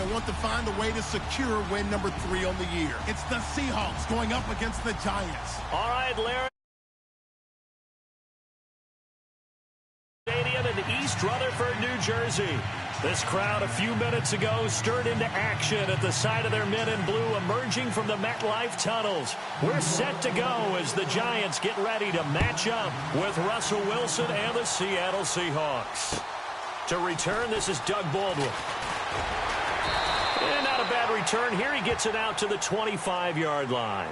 They'll want to find a way to secure win number 3 on the year. It's the Seahawks going up against the Giants. All right, Larry. Stadium in East Rutherford, New Jersey. This crowd a few minutes ago stirred into action at the sight of their men in blue emerging from the MetLife tunnels. We're set to go as the Giants get ready to match up with Russell Wilson and the Seattle Seahawks. To return, this is Doug Baldwin. And not a bad return here. He gets it out to the 25-yard line.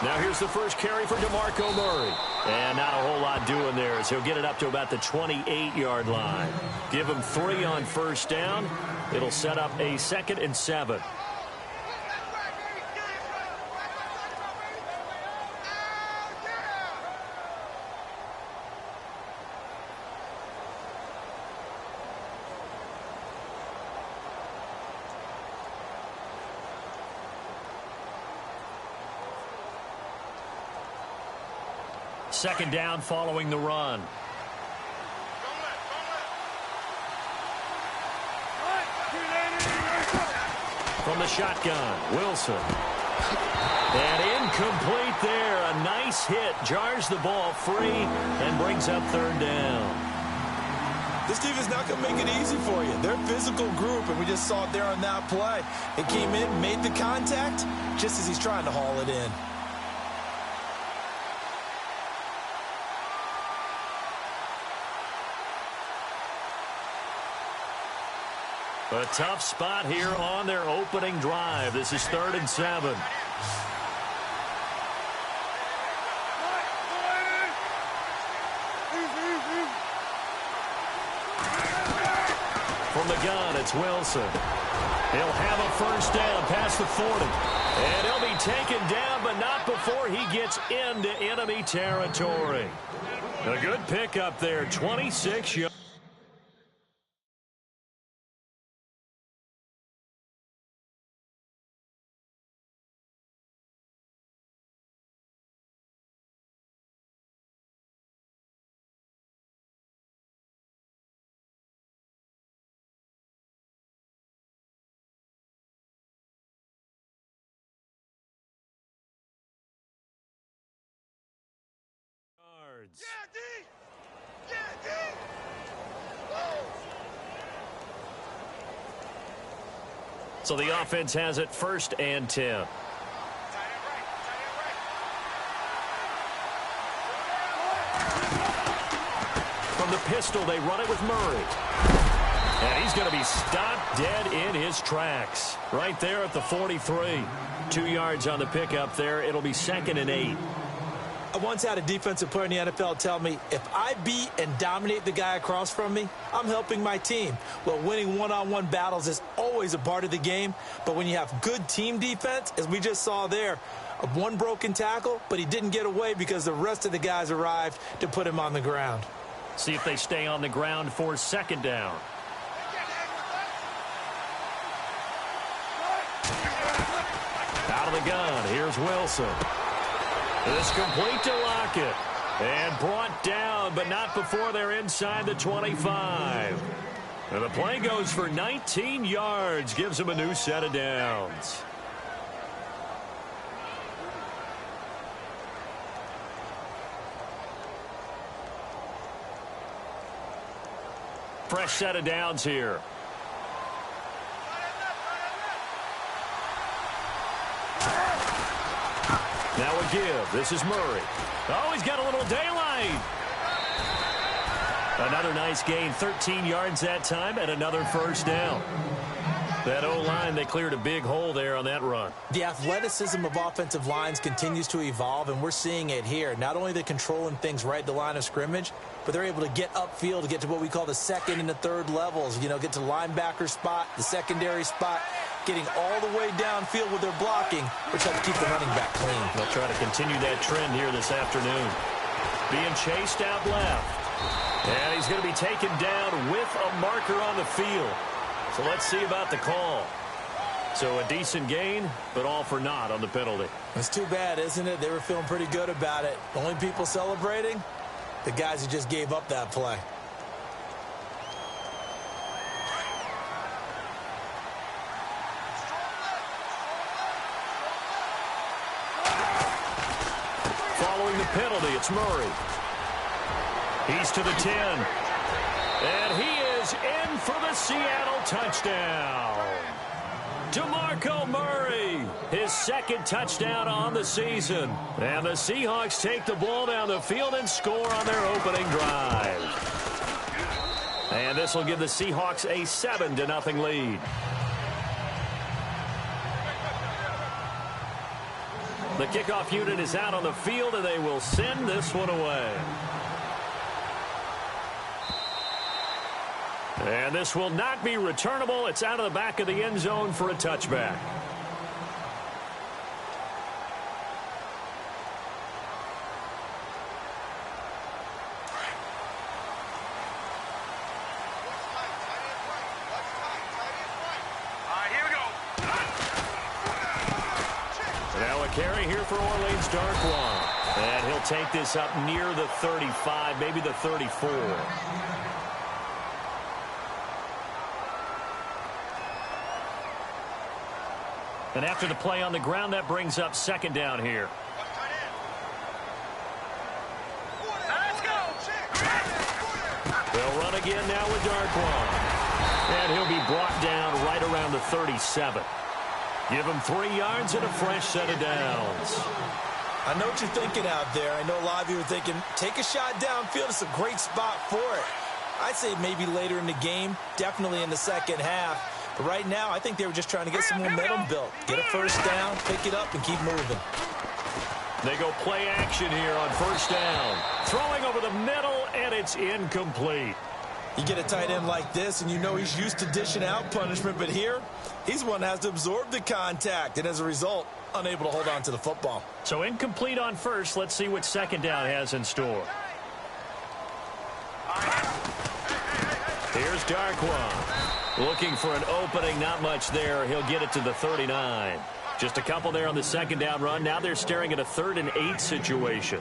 Now here's the first carry for DeMarco Murray. And not a whole lot doing there as he'll get it up to about the 28-yard line. Give him 3 on first down. It'll set up a 2nd and 7. Second down following the run. From the shotgun, Wilson. And incomplete there. A nice hit. Jars the ball free and brings up 3rd down. This team is not going to make it easy for you. They're a physical group, and we just saw it there on that play. It came in, made the contact, just as he's trying to haul it in. A tough spot here on their opening drive. This is 3rd and 7. From the gun, it's Wilson. He'll have a first down past the 40. And he'll be taken down, but not before he gets into enemy territory. A good pickup there, 26 yards. So the offense has it 1st and 10. From the pistol, they run it with Murray. And he's going to be stopped dead in his tracks. Right there at the 43. 2 yards on the pickup there. It'll be 2nd and 8. I once had a defensive player in the NFL tell me, if I beat and dominate the guy across from me, I'm helping my team. Well, winning one-on-one battles is always a part of the game, but when you have good team defense, as we just saw there, one broken tackle, but he didn't get away because the rest of the guys arrived to put him on the ground. See if they stay on the ground for 2nd down. Out of the gun, here's Wilson. It's complete to Lockett. And brought down, but not before they're inside the 25. And the play goes for 19 yards. Gives them a new set of downs. Fresh set of downs here. Now a give. This is Murray. Oh, he's got a little daylight. Another nice gain, 13 yards that time, and another first down. That O-line, they cleared a big hole there on that run. The athleticism of offensive lines continues to evolve, and we're seeing it here. Not only they're controlling things right at the line of scrimmage, but they're able to get upfield to get to what we call the second and the third levels. You know, get to the linebacker spot, the secondary spot, getting all the way downfield with their blocking, which helps keep the running back clean. They'll try to continue that trend here this afternoon. Being chased out left. And he's going to be taken down with a marker on the field. So let's see about the call. So a decent gain, but all for naught on the penalty. It's too bad, isn't it? They were feeling pretty good about it. The only people celebrating, the guys who just gave up that play. Following the penalty, it's Murray. He's to the 10. And he is in for the Seattle touchdown. DeMarco Murray, his second touchdown on the season. And the Seahawks take the ball down the field and score on their opening drive. And this will give the Seahawks a 7-0 lead. The kickoff unit is out on the field, and they will send this one away. And this will not be returnable. It's out of the back of the end zone for a touchback. Here we go. Now a carry here for Orleans Darkwan. And he'll take this up near the 35, maybe the 34. And after the play on the ground, that brings up second down here. Let's go. They'll run again now with Darkwan. And he'll be brought down right around the 37. Give him 3 yards and a fresh set of downs. I know what you're thinking out there. I know a lot of you are thinking, take a shot downfield. It's a great spot for it. I'd say maybe later in the game, definitely in the second half. But right now, I think they were just trying to get some momentum built. Get a first down, pick it up, and keep moving. They go play action here on first down. Throwing over the middle, and it's incomplete. You get a tight end like this, and you know he's used to dishing out punishment. But here, he's one that has to absorb the contact. And as a result, unable to hold on to the football. So incomplete on first. Let's see what second down has in store. Here's Darkwan. Looking for an opening, not much there. He'll get it to the 39. Just a couple there on the second down run. Now they're staring at a 3rd and 8 situation.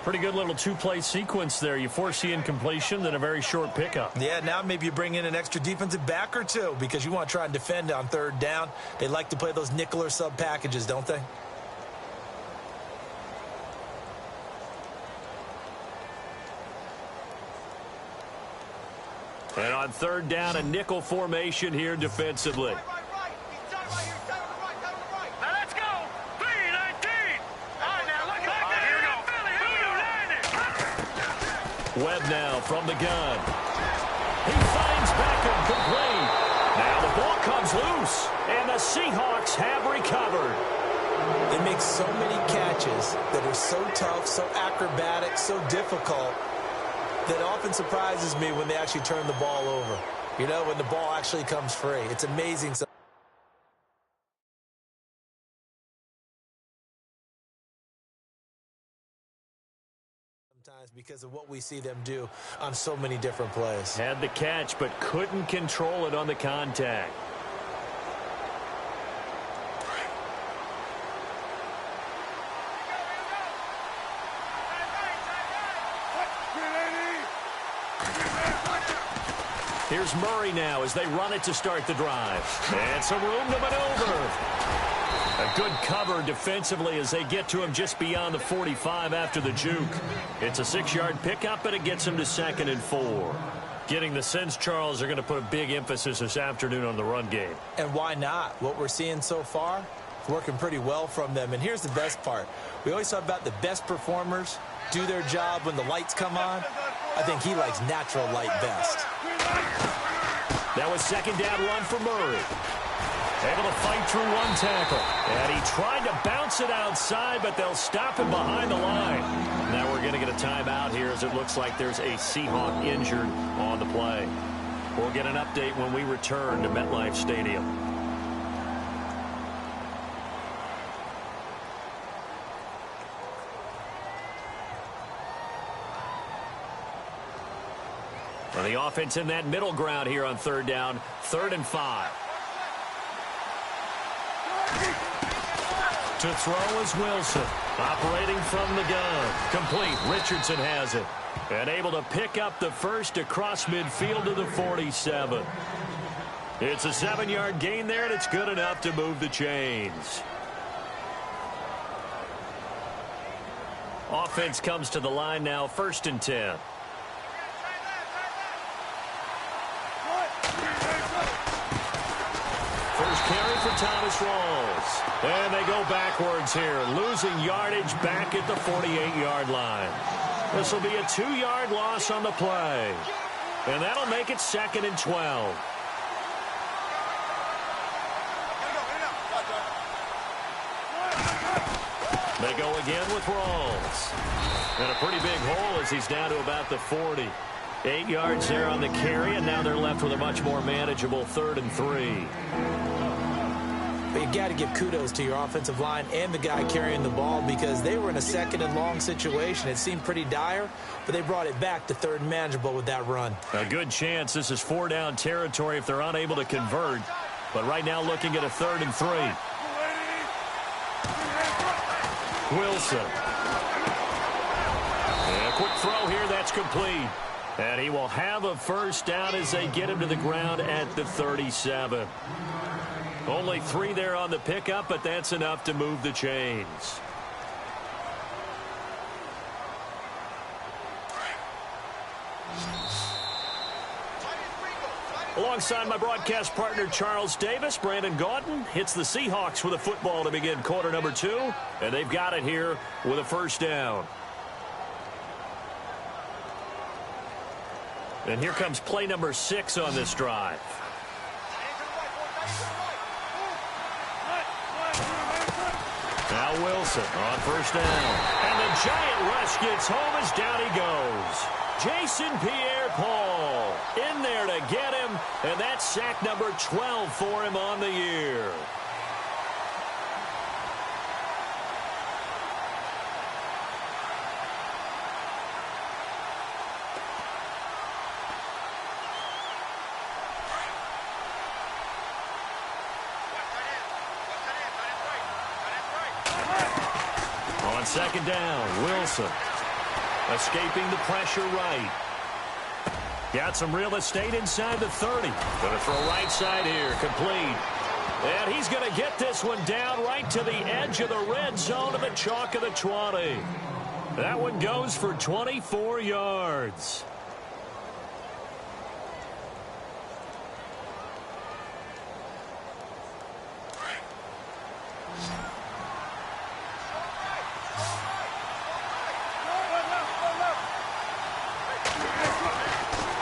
Pretty good little two-play sequence there. You force the incompletion, then a very short pickup. Yeah, now maybe you bring in an extra defensive back or two because you want to try and defend on 3rd down. They like to play those nickel or sub packages, don't they? And on 3rd down, a nickel formation here defensively. Let's go. 3-19. All right, now look back there. Here we go. Webb now from the gun. He finds Beckham complete. Now the ball comes loose, and the Seahawks have recovered. They make so many catches that are so tough, so acrobatic, so difficult, that often surprises me when they actually turn the ball over. You know, when the ball actually comes free. It's amazing. Sometimes because of what we see them do on so many different plays. Had the catch, but couldn't control it on the contact. Here's Murray now as they run it to start the drive. And some room to maneuver. A good cover defensively as they get to him just beyond the 45 after the juke. It's a 6-yard pickup, but it gets him to 2nd and 4. Getting the sense, Charles, are going to put a big emphasis this afternoon on the run game. And why not? What we're seeing so far, it's working pretty well from them. And here's the best part. We always talk about the best performers do their job when the lights come on. I think he likes natural light best. That was second down run for Murray. Able to fight through one tackle. And he tried to bounce it outside, but they'll stop him behind the line. Now we're going to get a timeout here as it looks like there's a Seahawk injured on the play. We'll get an update when we return to MetLife Stadium. Well, the offense in that middle ground here on third down, 3rd and 5. To throw is Wilson, operating from the gun. Complete. Richardson has it. And able to pick up the first across midfield to the 47. It's a 7-yard gain there, and it's good enough to move the chains. Offense comes to the line now, 1st and 10. First carry for Thomas Rawls. And they go backwards here, losing yardage back at the 48-yard line. This will be a 2-yard loss on the play. And that'll make it 2nd and 12. They go again with Rawls. And a pretty big hole as he's down to about the 40. 8 yards there on the carry, and now they're left with a much more manageable 3rd and 3. But you got to give kudos to your offensive line and the guy carrying the ball because they were in a 2nd and long situation. It seemed pretty dire, but they brought it back to 3rd and manageable with that run. A good chance this is 4-down territory if they're unable to convert. But right now looking at a 3rd and 3. Wilson. And a quick throw here, that's complete. And he will have a first down as they get him to the ground at the 37. Only 3 there on the pickup, but that's enough to move the chains. Alongside my broadcast partner, Charles Davis, Brandon Gaudin hits the Seahawks with a football to begin quarter number 2, and they've got it here with a first down. And here comes play number 6 on this drive. Now Wilson on first down. And the giant rush gets home as down he goes. Jason Pierre-Paul in there to get him, and that's sack number 12 for him on the year. On second down, Wilson escaping the pressure right. Got some real estate inside the 30. Going to throw right side here, complete. And he's going to get this one down right to the edge of the red zone of the chalk of the 20. That one goes for 24 yards.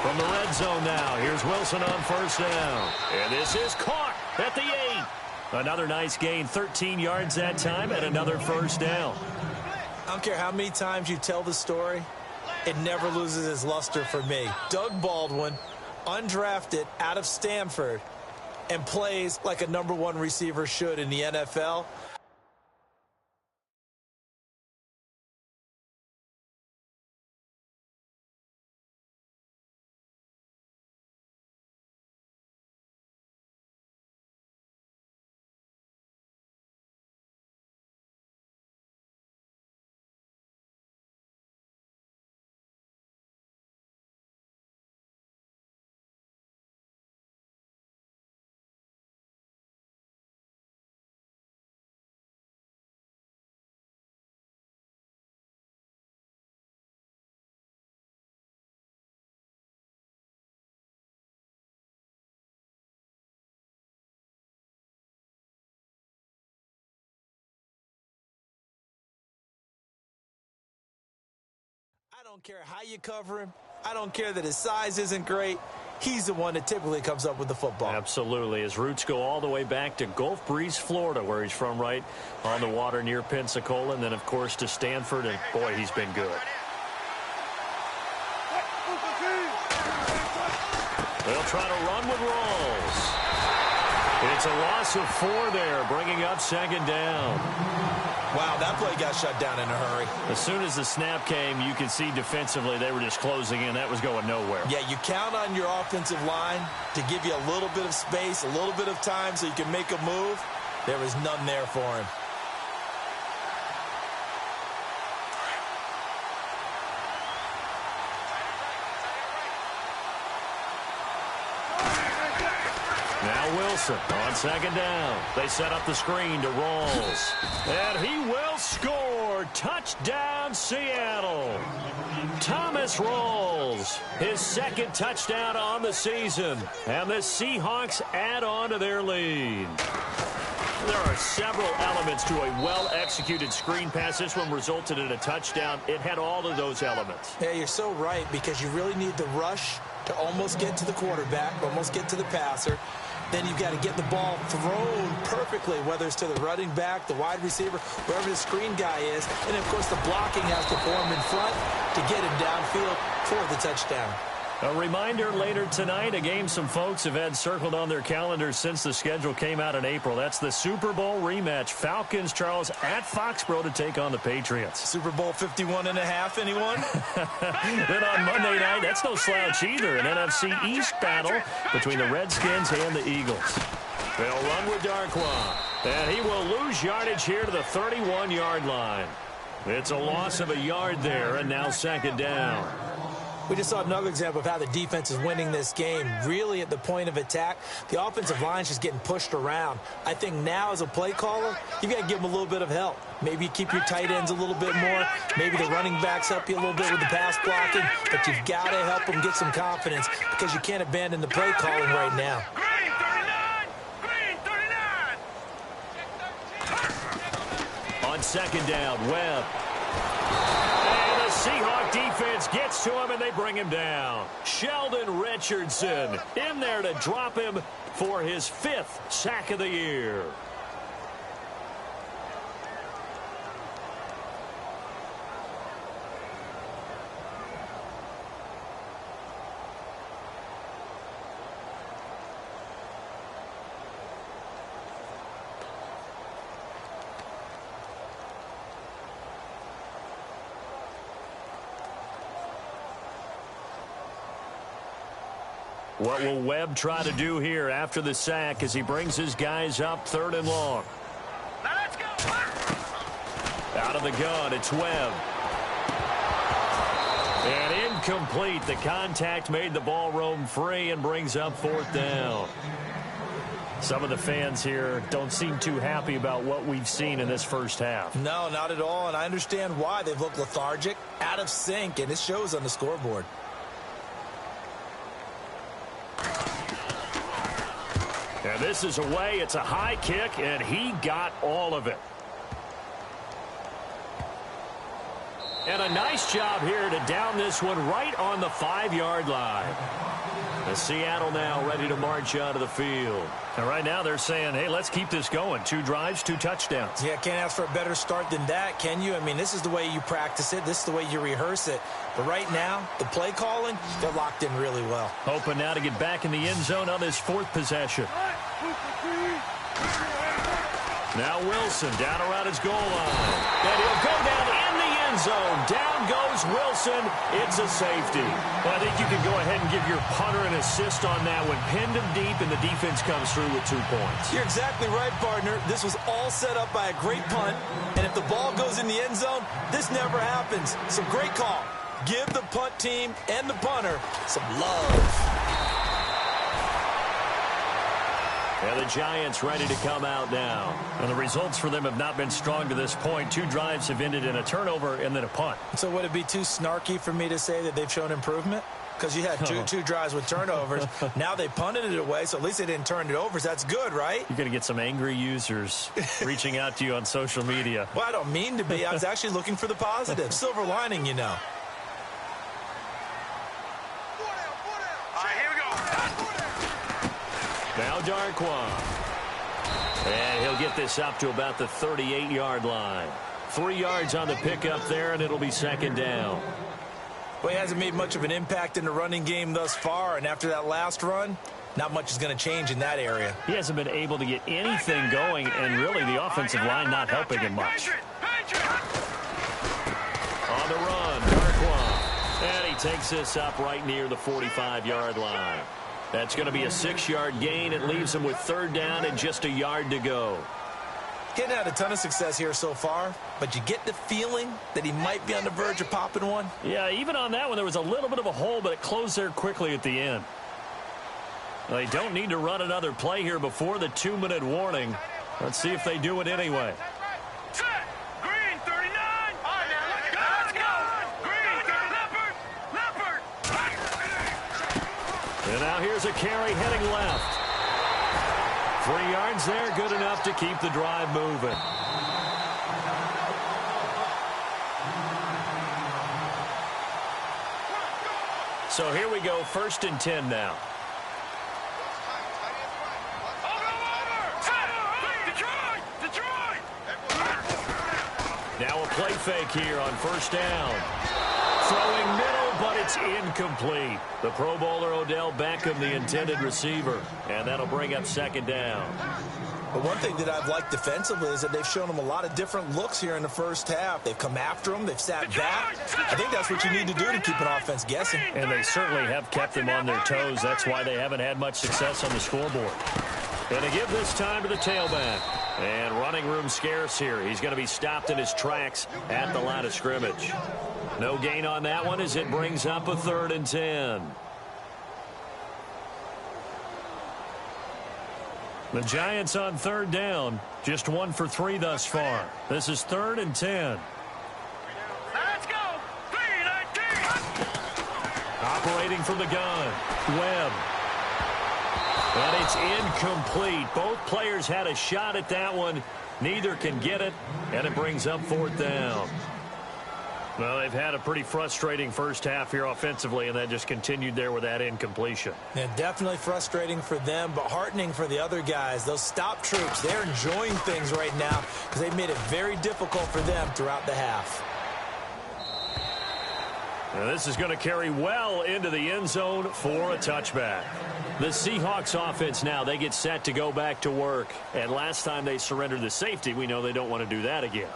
From the red zone now, here's Wilson on first down. And this is caught at the 8. Another nice gain, 13 yards that time, and another first down. I don't care how many times you tell the story, it never loses its luster for me. Doug Baldwin, undrafted out of Stanford, and plays like a #1 receiver should in the NFL. I don't care how you cover him. I don't care that his size isn't great. he's the one that typically comes up with the football. Absolutely. His roots go all the way back to Gulf Breeze, Florida, where he's from, right on the water near Pensacola, and then, of course, to Stanford, and, boy, he's been good. They'll try to run with Rawls. It's a loss of 4 there, bringing up 2nd down. Wow, that play got shut down in a hurry. As soon as the snap came, you could see defensively they were just closing in. That was going nowhere. Yeah, you count on your offensive line to give you a little bit of space, a little bit of time so you can make a move. There was none there for him. Now Wilson on 2nd down. They set up the screen to Rawls. And he will score. Touchdown, Seattle. Thomas Rawls, his 2nd touchdown on the season. And the Seahawks add on to their lead. There are several elements to a well-executed screen pass. This one resulted in a touchdown. It had all of those elements. Yeah, you're so right, because you really need the rush to almost get to the quarterback, almost get to the passer. Then you've got to get the ball thrown perfectly, whether it's to the running back, the wide receiver, wherever the screen guy is. And, of course, the blocking has to form in front to get him downfield for the touchdown. A reminder later tonight, a game some folks have had circled on their calendars since the schedule came out in April. That's the Super Bowl rematch. Falcons, Charles, at Foxborough to take on the Patriots. Super Bowl 51.5, anyone? Then on Monday night, that's no slouch either. An NFC East battle between the Redskins and the Eagles. They'll run with Darkwa. And he will lose yardage here to the 31-yard line. It's a loss of a yard there, and now 2nd down. We just saw another example of how the defense is winning this game. Really at the point of attack, the offensive line is just getting pushed around. I think now as a play caller, you've got to give them a little bit of help. Maybe you keep your tight ends a little bit more. Maybe the running backs help you a little bit with the pass blocking. But you've got to help them get some confidence, because you can't abandon the play calling right now. On 2nd down, Webb. Seahawk defense gets to him, and they bring him down. Sheldon Richardson in there to drop him for his 5th sack of the year. What will Webb try to do here after the sack as he brings his guys up 3rd and long? Now let's go. Out of the gun, it's Webb. And incomplete. The contact made the ball roam free and brings up 4th down. Some of the fans here don't seem too happy about what we've seen in this first half. No, not at all, and I understand why. They've looked lethargic, out of sync, and it shows on the scoreboard. And this is away. It's a high kick, and he got all of it. And a nice job here to down this one right on the 5-yard line. The Seattle now ready to march out of the field. And right now they're saying, hey, let's keep this going. 2 drives, 2 touchdowns. Yeah, can't ask for a better start than that, can you? I mean, this is the way you practice it. This is the way you rehearse it. But right now, the play calling, they're locked in really well. Hoping now to get back in the end zone on this 4th possession. Now Wilson down around his goal line. And he'll go down in the end zone. Down goes Wilson. It's a safety. Well, I think you can go ahead and give your punter an assist on that one. Pinned him deep, and the defense comes through with 2 points. You're exactly right, partner. This was all set up by a great punt. And if the ball goes in the end zone, this never happens. So great call. Give the punt team and the punter some love. And the Giants ready to come out now. And the results for them have not been strong to this point. 2 drives have ended in a turnover and then a punt. So would it be too snarky for me to say that they've shown improvement? Because you had two drives with turnovers. Now they punted it away, so at least they didn't turn it over. So that's good, right? You're going to get some angry users reaching out to you on social media. Well, I don't mean to be. I was actually looking for the positive. Silver lining, you know. All right, here we go. Darkwa. And he'll get this up to about the 38-yard line. 3 yards on the pickup there, and it'll be second down. Well, he hasn't made much of an impact in the running game thus far, and after that last run, not much is going to change in that area. He hasn't been able to get anything going, and really the offensive line not helping him much. On the run, Darkwa. And he takes this up right near the 45-yard line. That's going to be a 6-yard gain. It leaves him with third down and just a yard to go. Hadn't had a ton of success here so far, but you get the feeling that he might be on the verge of popping one. Yeah, even on that one, there was a little bit of a hole, but it closed there quickly at the end. They don't need to run another play here before the 2-minute warning. Let's see if they do it anyway. Set. Green, 39. All right, now, let's go. Green, leopard. And now here's a carry heading left. 3 yards there, good enough to keep the drive moving. So here we go, 1st and 10 now. Now a play fake here on 1st down. Throwing middle, but it's incomplete. The Pro Bowler Odell Beckham, the intended receiver. And that'll bring up 2nd down. But one thing that I've liked defensively is that they've shown him a lot of different looks here in the first half. They've come after him. They've sat back. I think that's what you need to do to keep an offense guessing. And they certainly have kept them on their toes. That's why they haven't had much success on the scoreboard. And to give this time to the tailback. And running room scarce here. He's going to be stopped in his tracks at the line of scrimmage. No gain on that one as it brings up a 3rd and 10. The Giants on 3rd down. Just 1 for 3 thus far. This is 3rd and 10. Let's go. 3-19. Operating from the gun. Webb. And it's incomplete. Both players had a shot at that one. Neither can get it, and it brings up 4th down. Well, they've had a pretty frustrating first half here offensively, and that just continued there with that incompletion. Yeah, definitely frustrating for them, but heartening for the other guys. Those stop troops, they're enjoying things right now because they've made it very difficult for them throughout the half. Now this is going to carry well into the end zone for a touchback. The Seahawks offense now, they get set to go back to work. And last time they surrendered the safety, we know they don't want to do that again.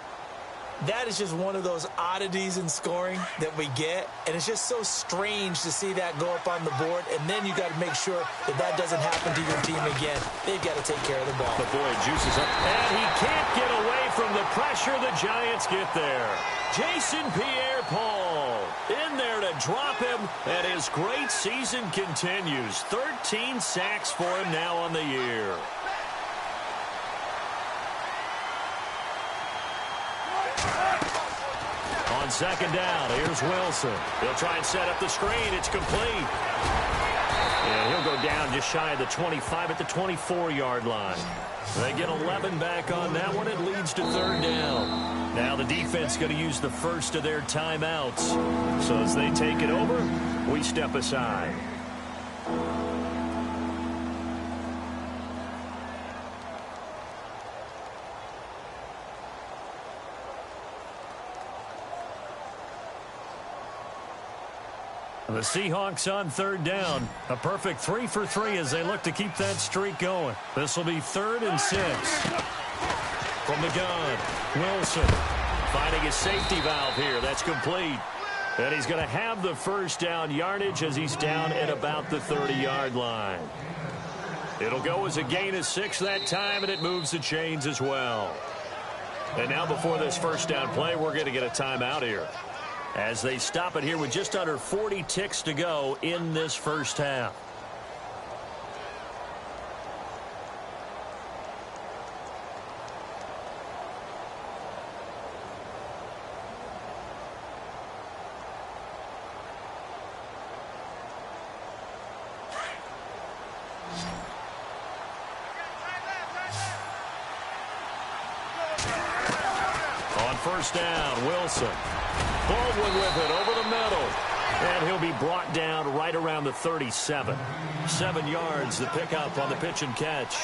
That is just one of those oddities in scoring that we get, and it's just so strange to see that go up on the board, and then you got to make sure that that doesn't happen to your team again. They've got to take care of the ball. But boy, it juices up, and he can't get away from the pressure. The Giants get there. Jason Pierre-Paul in there to drop him, and his great season continues. 13 sacks for him now on the year. On 2nd down, here's Wilson. He'll try and set up the screen. It's complete. And he'll go down just shy of the 25 at the 24-yard line. They get 11 back on that one. It leads to 3rd down. Now the defense going to use the first of their timeouts. So as they take it over, we step aside. The Seahawks on 3rd down. A perfect 3 for 3 as they look to keep that streak going. This will be 3rd and 6. From the gun, Wilson finding his safety valve here. That's complete. And he's going to have the first down yardage as he's down at about the 30-yard line. It'll go as a gain of 6 that time, and it moves the chains as well. And now before this first down play, we're going to get a timeout here, as they stop it here with just under 40 ticks to go in this first half. On 1st down, Wilson. Baldwin with it over the middle. And he'll be brought down right around the 37. 7 yards, the pickup on the pitch and catch.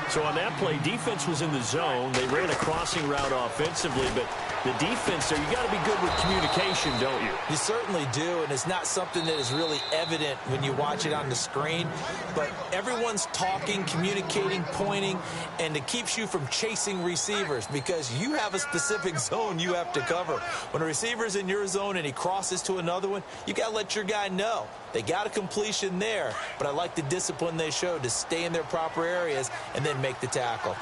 So on that play, defense was in the zone. They ran a crossing route offensively, but the defense there, you got to be good with communication, don't you? You certainly do, and it's not something that is really evident when you watch it on the screen. But everyone's talking, communicating, pointing, and it keeps you from chasing receivers because you have a specific zone you have to cover. When a receiver's in your zone and he crosses to another one, you got to let your guy know. They got a completion there, but I like the discipline they showed to stay in their proper areas and then make the tackle.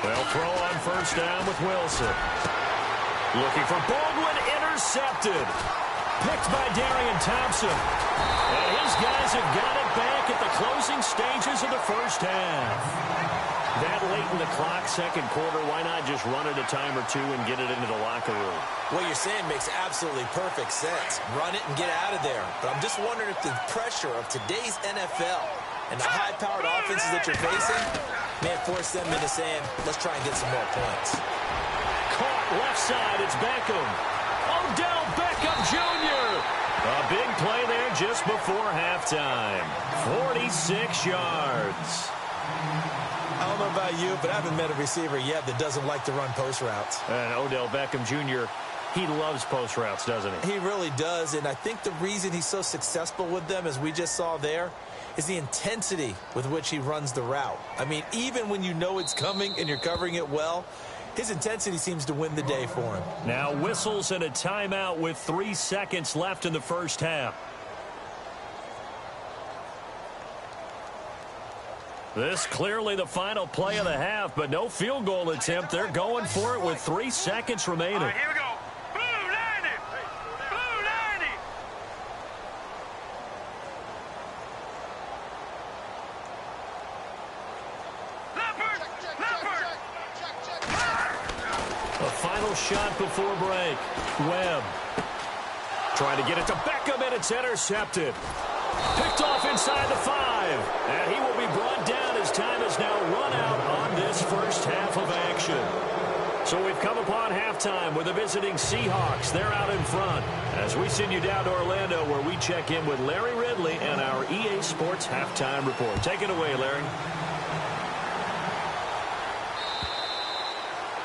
They'll throw on first down with Wilson. Looking for Baldwin, intercepted. Picked by Darian Thompson. And his guys have got it back at the closing stages of the first half. That late in the clock, second quarter, why not just run it a time or two and get it into the locker room? What you're saying makes absolutely perfect sense. Run it and get out of there. But I'm just wondering if the pressure of today's NFL and the high-powered offenses that you're facing may force them into saying, let's try and get some more points. Caught left side, it's Beckham. Odell Beckham Jr. A big play there just before halftime. 46 yards. I don't know about you, but I haven't met a receiver yet that doesn't like to run post routes. And Odell Beckham Jr., he loves post routes, doesn't he? He really does, and I think the reason he's so successful with them, as we just saw there, is the intensity with which he runs the route. I mean, even when you know it's coming and you're covering it well, his intensity seems to win the day for him. Now whistles and a timeout with 3 seconds left in the first half. This clearly the final play of the half, but no field goal attempt. They're going for it with 3 seconds remaining. All right, here we go. Blue 90. Blue 90. Leopard. Leopard. A final shot before break. Webb trying to get it to Beckham, and it's intercepted. Picked off inside the 5. And he will be brought down as time has now run out on this first half of action. So we've come upon halftime with the visiting Seahawks. They're out in front as we send you down to Orlando where we check in with Larry Ridley and our EA Sports Halftime Report. Take it away, Larry.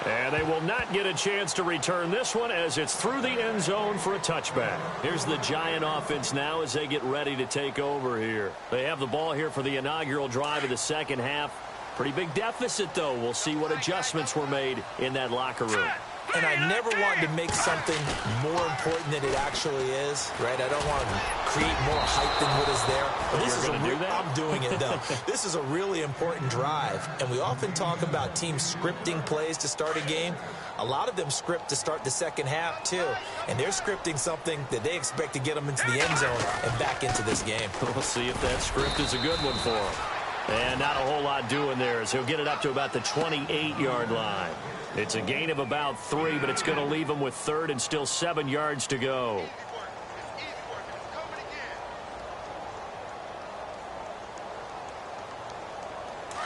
And they will not get a chance to return this one as it's through the end zone for a touchback. Here's the Giant offense now as they get ready to take over here. They have the ball here for the inaugural drive of the second half. Pretty big deficit, though. We'll see what adjustments were made in that locker room. And I never want to make something more important than it actually is, right? I don't want to create more hype than what is there. But this is I'm doing it, though. This is a really important drive, and we often talk about teams scripting plays to start a game. A lot of them script to start the second half, too. And they're scripting something that they expect to get them into the end zone and back into this game. We'll see if that script is a good one for them. And not a whole lot doing there as he'll get it up to about the 28-yard line. It's a gain of about 3, but it's going to leave him with 3rd and still 7 yards to go.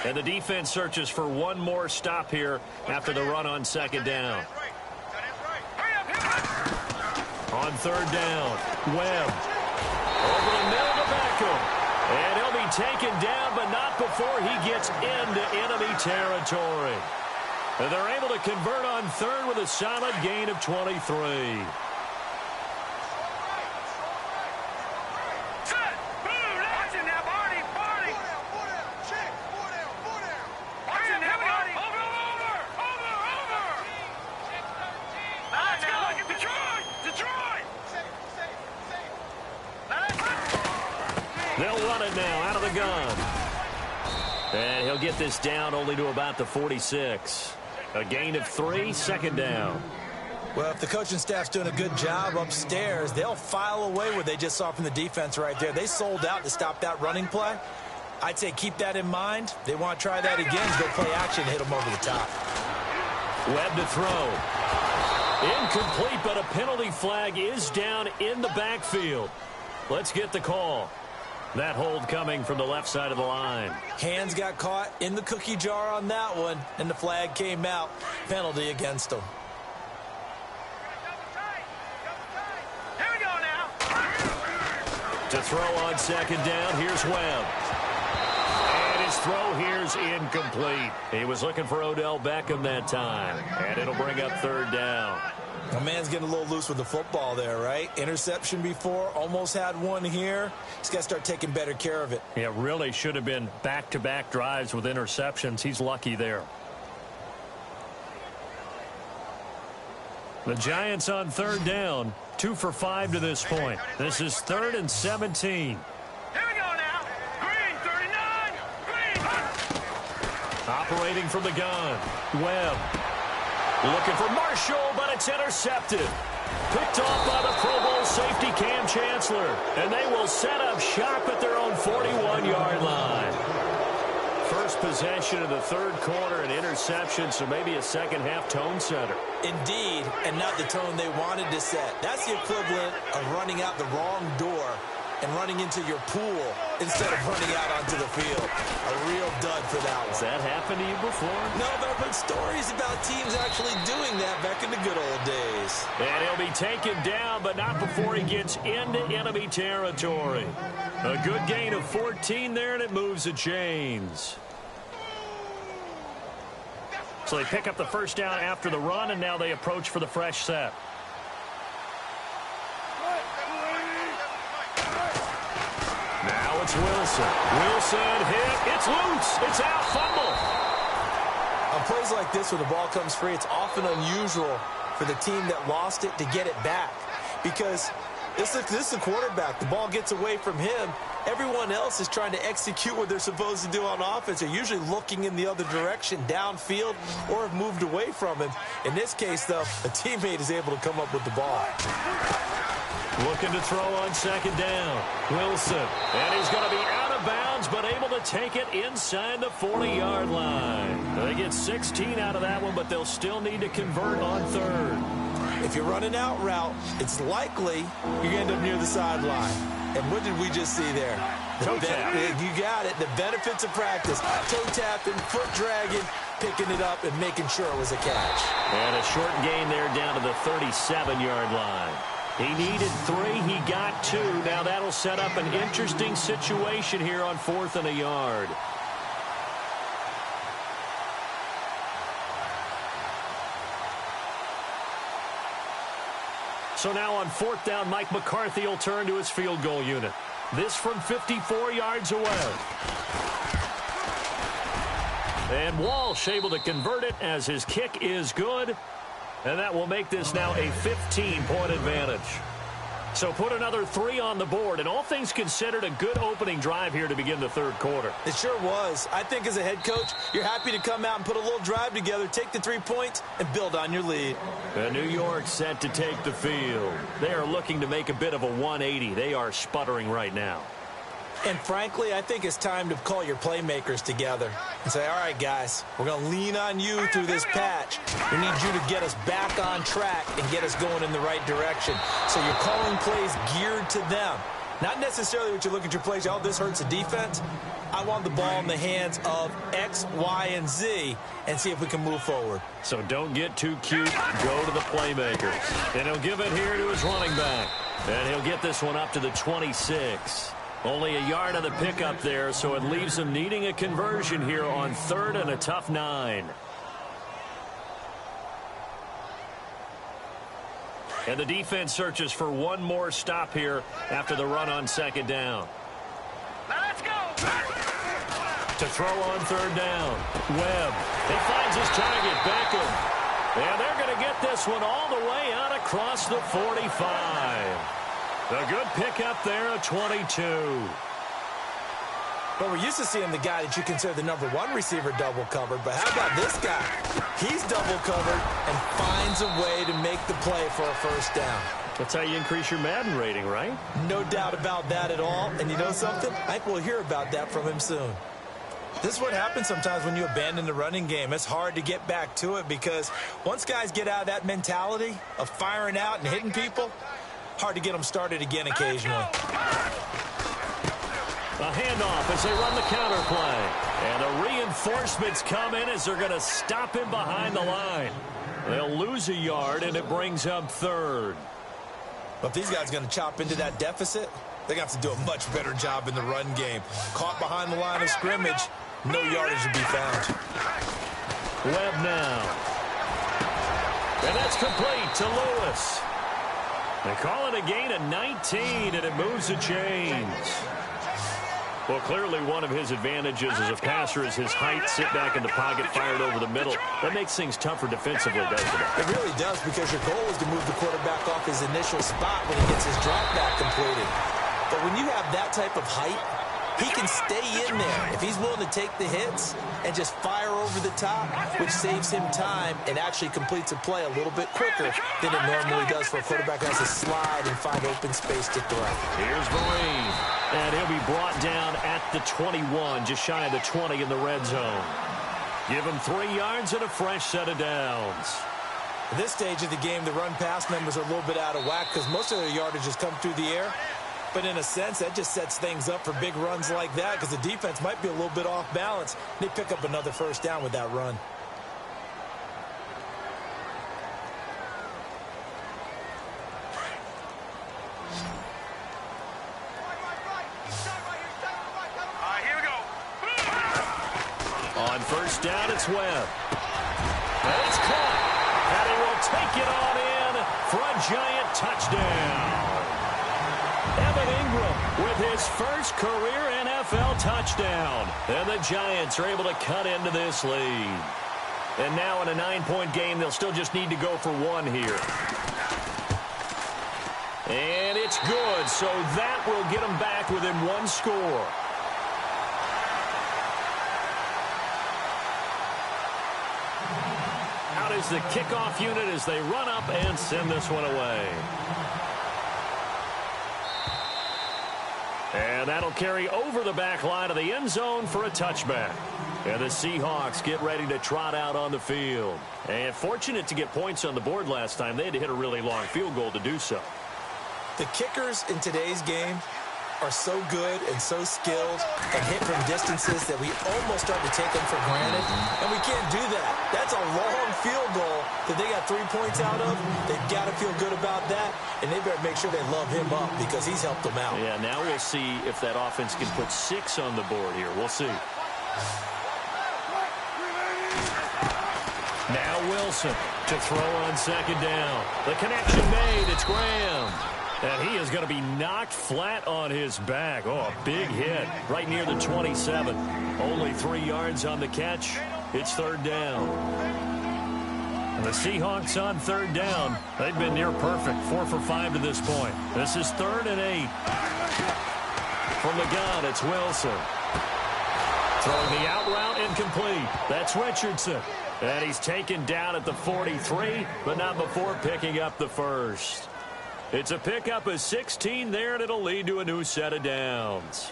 And the defense searches for one more stop here after the run on second down. On third down, Webb. Over the middle to Beckham. And he'll be taken down, but not before he gets into enemy territory. And they're able to convert on third with a solid gain of 23. They'll run it now out of the gun. And he'll get this down only to about the 46. A gain of 3, second down. Well, if the coaching staff's doing a good job upstairs, they'll file away what they just saw from the defense right there. They sold out to stop that running play. I'd say keep that in mind. They want to try that again. Go play action, hit them over the top. Webb to throw. Incomplete, but a penalty flag is down in the backfield. Let's get the call. That hold coming from the left side of the line. Hands got caught in the cookie jar on that one, and the flag came out. Penalty against them. To throw on second down, here's Webb. And his throw here's incomplete. He was looking for Odell Beckham that time. And it'll bring up third down. My man's getting a little loose with the football there, right? Interception before, almost had one here. He's got to start taking better care of it. Yeah, really should have been back-to-back drives with interceptions. He's lucky there. The Giants on third down, 2 for 5 to this point. This is 3rd and 17. Here we go now. Green, 39. Green. Operating from the gun. Webb. Looking for Marshall, but it's intercepted. Picked off by the Pro Bowl safety Cam Chancellor. And they will set up shop at their own 41-yard line. First possession of the third quarter, an interception, so maybe a second-half tone setter. Indeed, and not the tone they wanted to set. That's the equivalent of running out the wrong door and running into your pool instead of running out onto the field. A real dud for that one. Has that happened to you before? No, but I've heard stories about teams actually doing that back in the good old days. And he'll be taken down, but not before he gets into enemy territory. A good gain of 14 there, and it moves the chains. So they pick up the first down after the run, and now they approach for the fresh set. Now it's Wilson. Wilson hit. It's loose. It's out. Fumble. On plays like this where the ball comes free, it's often unusual for the team that lost it to get it back. Because this is the quarterback. The ball gets away from him. Everyone else is trying to execute what they're supposed to do on offense. They're usually looking in the other direction, downfield, or have moved away from him. In this case, though, a teammate is able to come up with the ball. Looking to throw on second down. Wilson. And he's going to be out of bounds, but able to take it inside the 40-yard line. They get 16 out of that one, but they'll still need to convert on third. If you're running out route, it's likely you're going to end up near the sideline. And what did we just see there? Toe tap. You got it. The benefits of practice. Toe tapping, foot dragging, picking it up, and making sure it was a catch. And a short gain there down to the 37-yard line. He needed 3. He got 2. Now that'll set up an interesting situation here on 4th and a yard. So now on 4th down, Mike McCarthy will turn to his field goal unit. This from 54 yards away. And Walsh able to convert it as his kick is good. And that will make this now a 15-point advantage. So put another 3 on the board. And all things considered, a good opening drive here to begin the third quarter. It sure was. I think as a head coach, you're happy to come out and put a little drive together, take the 3 points, and build on your lead. And New York set to take the field. They are looking to make a bit of a 180. They are sputtering right now. And frankly, I think it's time to call your playmakers together and say, all right, guys, we're going to lean on you through this patch. We need you to get us back on track and get us going in the right direction. So you're calling plays geared to them. Not necessarily what you look at your plays, oh, this hurts the defense. I want the ball in the hands of X, Y, and Z and see if we can move forward. So don't get too cute. Go to the playmakers. And he'll give it here to his running back. And he'll get this one up to the 26. Only a yard of the pickup there, so it leaves him needing a conversion here on 3rd and a tough 9. And the defense searches for one more stop here after the run on second down. Now let's go. To throw on 3rd down. Webb. He finds his target, Beckham. And they're going to get this one all the way out across the 45. A good pickup there at 22. But we're used to seeing the guy that you consider the number 1 receiver double covered. But how about this guy? He's double covered and finds a way to make the play for a first down. That's how you increase your Madden rating, right? No doubt about that at all. And you know something? I think we'll hear about that from him soon. This is what happens sometimes when you abandon the running game. It's hard to get back to it because once guys get out of that mentality of firing out and hitting people, hard to get them started again occasionally. A handoff as they run the counter play. And the reinforcements come in as they're going to stop him behind the line. They'll lose a yard, and it brings up 3rd. But if these guys are going to chop into that deficit, They're going to have to do a much better job in the run game. Caught behind the line of scrimmage, no yardage to be found. Webb now. And that's complete to Lewis. They call it a gain of 19, and it moves the chains. Well, clearly one of his advantages as a passer is his height. Sit back in the pocket, fired over the middle. That makes things tougher defensively, doesn't it? It really does, because your goal is to move the quarterback off his initial spot when he gets his drop back completed. But when you have that type of height, he can stay in there if he's willing to take the hits and just fire over the top, which saves him time and actually completes a play a little bit quicker than it normally does for a quarterback who has to slide and find open space to throw. Here's Vereen, and he'll be brought down at the 21, just shy of the 20 in the red zone. Give him 3 yards and a fresh set of downs. At this stage of the game, the run-pass numbers are a little bit out of whack because most of their yardage has come through the air. But in a sense, that just sets things up for big runs like that because the defense might be a little bit off balance. They pick up another first down with that run. Here we go. On first down, it's Webb. And it's caught. And he will take it on in for a giant touchdown. Evan Ingram with his first career NFL touchdown. And the Giants are able to cut into this lead. And now in a 9-point game, they'll still just need to go for 1 here. And it's good, so that will get them back within 1 score. Out is the kickoff unit as they run up and send this one away. And that'll carry over the back line of the end zone for a touchback. And the Seahawks get ready to trot out on the field. And fortunate to get points on the board last time. They had to hit a really long field goal to do so. The kickers in today's game are so good and so skilled and hit from distances that we almost start to take them for granted. And we can't do that. That's a long field goal that they got 3 points out of. They've got to feel good about that, and they better make sure they love him up because he's helped them out. Yeah, now we'll see if that offense can put 6 on the board here. We'll see. Now Wilson to throw on second down. The connection made. It's Graham. And he is going to be knocked flat on his back. Oh, a big hit right near the 27. Only 3 yards on the catch. It's third down. And the Seahawks on third down. They've been near perfect. 4 for 5 to this point. This is 3rd and 8. From the gun, it's Wilson. Throwing the out route incomplete. That's Richardson. And he's taken down at the 43, but not before picking up the first. It's a pickup of 16 there, and it'll lead to a new set of downs.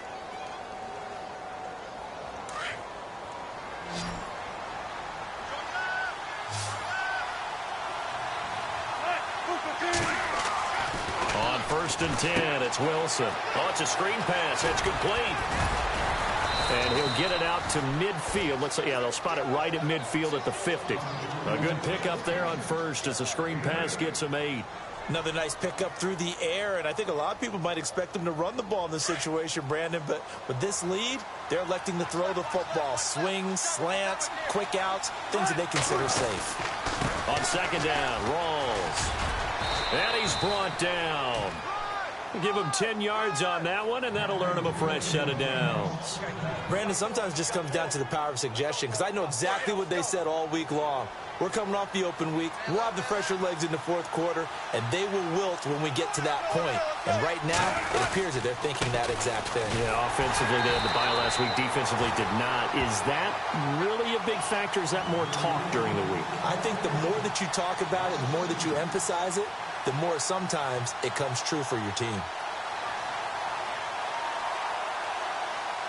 On 1st and 10, it's Wilson. Oh, it's a screen pass. That's complete. And he'll get it out to midfield. Let's say, yeah, they'll spot it right at midfield at the 50. A good pickup there on first as the screen pass gets him 8. Another nice pickup through the air, and I think a lot of people might expect them to run the ball in this situation, Brandon, but with this lead, they're electing to throw the football. Swings, slants, quick outs, things that they consider safe. On second down, Rawls. And he's brought down. Give him 10 yards on that one, and that'll earn him a fresh set of downs. Brandon, sometimes it just comes down to the power of suggestion, because I know exactly what they said all week long. We're coming off the open week. We'll have the fresher legs in the 4th quarter, and they will wilt when we get to that point. And right now, it appears that they're thinking that exact thing. Yeah, offensively, they had the bye last week. Defensively, did not. Is that really a big factor? Is that more talk during the week? I think the more that you talk about it, the more that you emphasize it, the more sometimes it comes true for your team.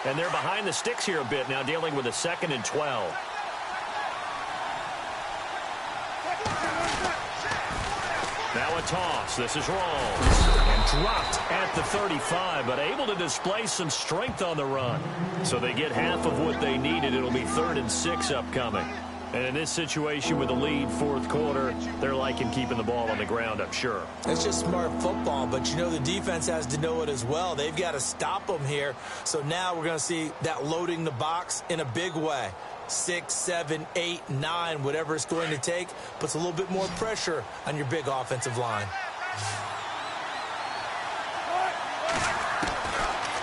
And they're behind the sticks here a bit now, dealing with a 2nd and 12. Now a toss. This is Rawls. And dropped at the 35, but able to display some strength on the run. So they get half of what they needed. It'll be 3rd and 6 upcoming. And in this situation with the lead, fourth quarter, they're liking keeping the ball on the ground, I'm sure. It's just smart football, but you know the defense has to know it as well. They've got to stop them here. So now we're going to see that loading the box in a big way. 6, 7, 8, 9, whatever it's going to take, puts a little bit more pressure on your big offensive line.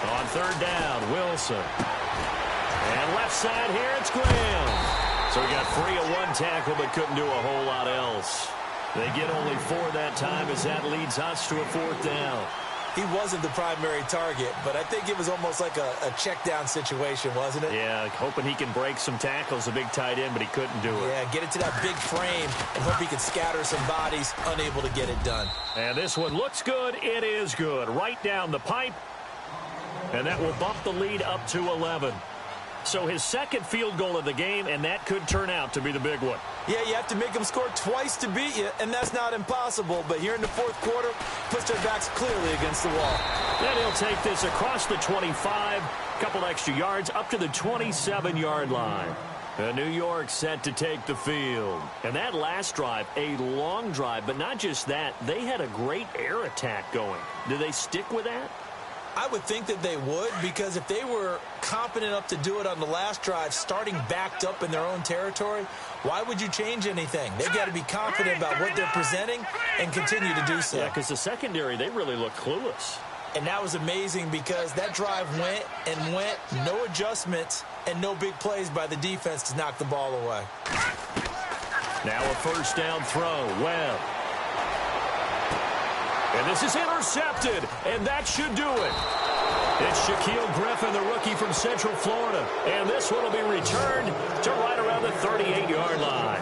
On third down, Wilson. And left side here, it's Graham. So he got free of one tackle but couldn't do a whole lot else. They get only 4 that time as that leads us to a fourth down. He wasn't the primary target, but I think it was almost like a check down situation, wasn't it? Yeah, hoping he can break some tackles, a big tight end, but he couldn't do it. Yeah, get it to that big frame and hope he can scatter some bodies, unable to get it done. And this one looks good. It is good. Right down the pipe. And that will bump the lead up to 11. So his second field goal of the game, and that could turn out to be the big one. Yeah, you have to make them score twice to beat you, and that's not impossible. But here in the fourth quarter, puts their backs clearly against the wall. Then he'll take this across the 25, couple extra yards, up to the 27-yard line. And New York set to take the field. And that last drive, a long drive, but not just that, they had a great air attack going. Do they stick with that? I would think that they would, because if they were competent enough to do it on the last drive, starting backed up in their own territory, why would you change anything? They've got to be confident about what they're presenting and continue to do so. Yeah, because the secondary, they really look clueless. And that was amazing because that drive went and went, no adjustments, and no big plays by the defense to knock the ball away. Now a first down throw. Webb. And this is intercepted, and that should do it. It's Shaquille Griffin, the rookie from Central Florida. And this one will be returned to right around the 38-yard line.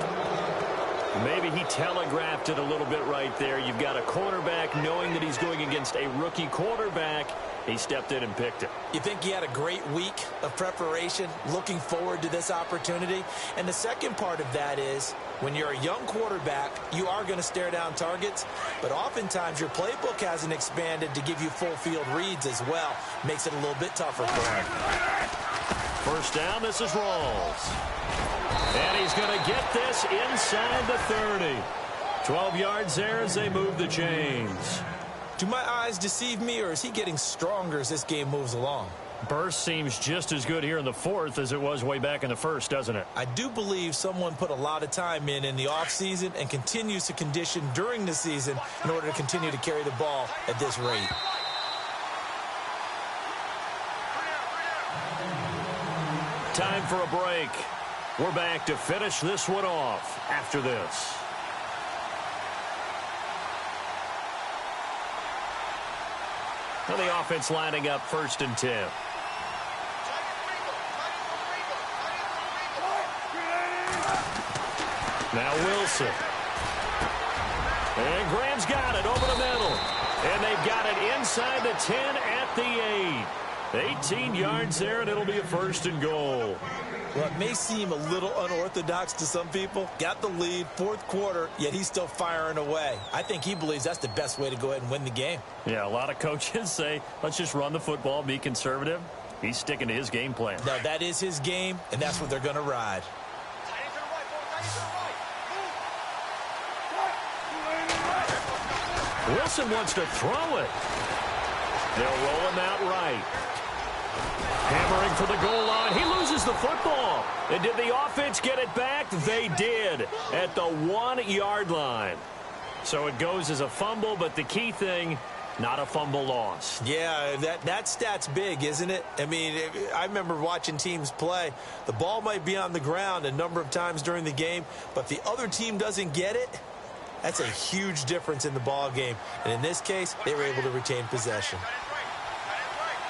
Maybe he telegraphed it a little bit right there. You've got a cornerback knowing that he's going against a rookie quarterback. He stepped in and picked it. You think he had a great week of preparation, looking forward to this opportunity? And the second part of that is, when you're a young quarterback, you are going to stare down targets, but oftentimes your playbook hasn't expanded to give you full field reads as well. Makes it a little bit tougher for him. First down, this is Rawls. And he's going to get this inside the 30. 12 yards there as they move the chains. Do my eyes deceive me, or is he getting stronger as this game moves along? Burst seems just as good here in the fourth as it was way back in the first, doesn't it? I do believe someone put a lot of time in the offseason and continues to condition during the season in order to continue to carry the ball at this rate. Time for a break. We're back to finish this one off after this. Well, the offense lining up 1st and 10. Now Wilson. And Graham's got it over the middle. And they've got it inside the 10 at the 8. 18 yards there, and it'll be a 1st and goal. Well, it may seem a little unorthodox to some people. Got the lead, fourth quarter, yet he's still firing away. I think he believes that's the best way to go ahead and win the game. Yeah, a lot of coaches say, let's just run the football, be conservative. He's sticking to his game plan. No, that is his game, and that's what they're going to ride. Wilson wants to throw it. They'll roll him out right. Hammering for the goal line. He loses the football. And did the offense get it back? They did at the 1-yard line. So it goes as a fumble, but the key thing, not a fumble loss. Yeah, that stat's big, isn't it? I mean, I remember watching teams play. The ball might be on the ground a number of times during the game, but if the other team doesn't get it, that's a huge difference in the ball game. And in this case, they were able to retain possession.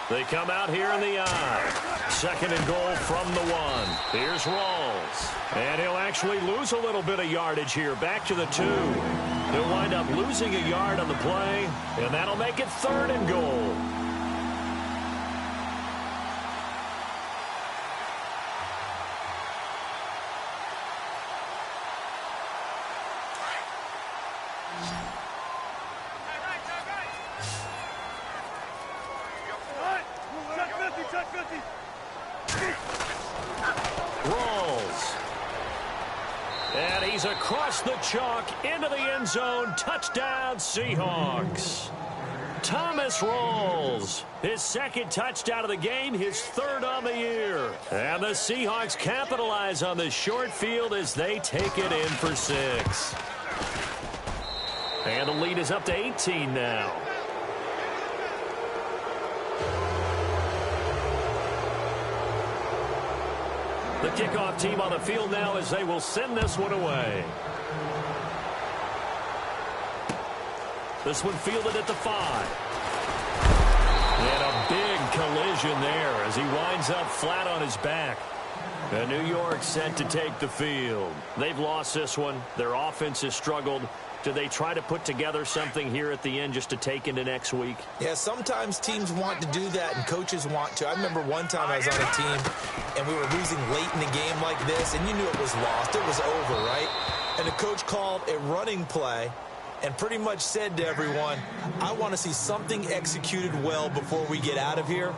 They come out here in the I. 2nd and goal from the 1. Here's Rawls. And he'll actually lose a little bit of yardage here. Back to the 2. He'll wind up losing a yard on the play, and that'll make it 3rd and goal. He's across the chalk into the end zone. Touchdown, Seahawks. Thomas rolls. His second touchdown of the game, his third on the year. And the Seahawks capitalize on this short field as they take it in for 6. And the lead is up to 18 now. The kickoff team on the field now as they will send this one away. This one fielded at the 5. And a big collision there as he winds up flat on his back. And New York set to take the field. They've lost this one. Their offense has struggled. Do they try to put together something here at the end just to take into next week? Yeah, sometimes teams want to do that and coaches want to. I remember one time I was on a team and we were losing late in the game like this, and you knew it was lost. It was over, right? And the coach called a running play and pretty much said to everyone, I want to see something executed well before we get out of here.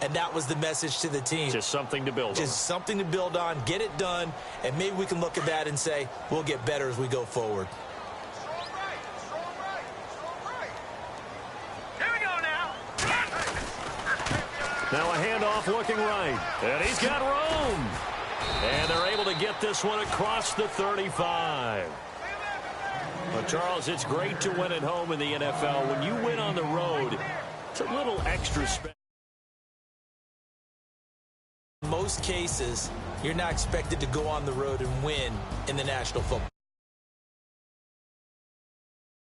And that was the message to the team. Just something to build on. Just something to build on, get it done, and maybe we can look at that and say, we'll get better as we go forward. Now a handoff looking right. And he's got room. And they're able to get this one across the 35. Well, Charles, it's great to win at home in the NFL. When you win on the road, it's a little extra special. In most cases, you're not expected to go on the road and win in the National Football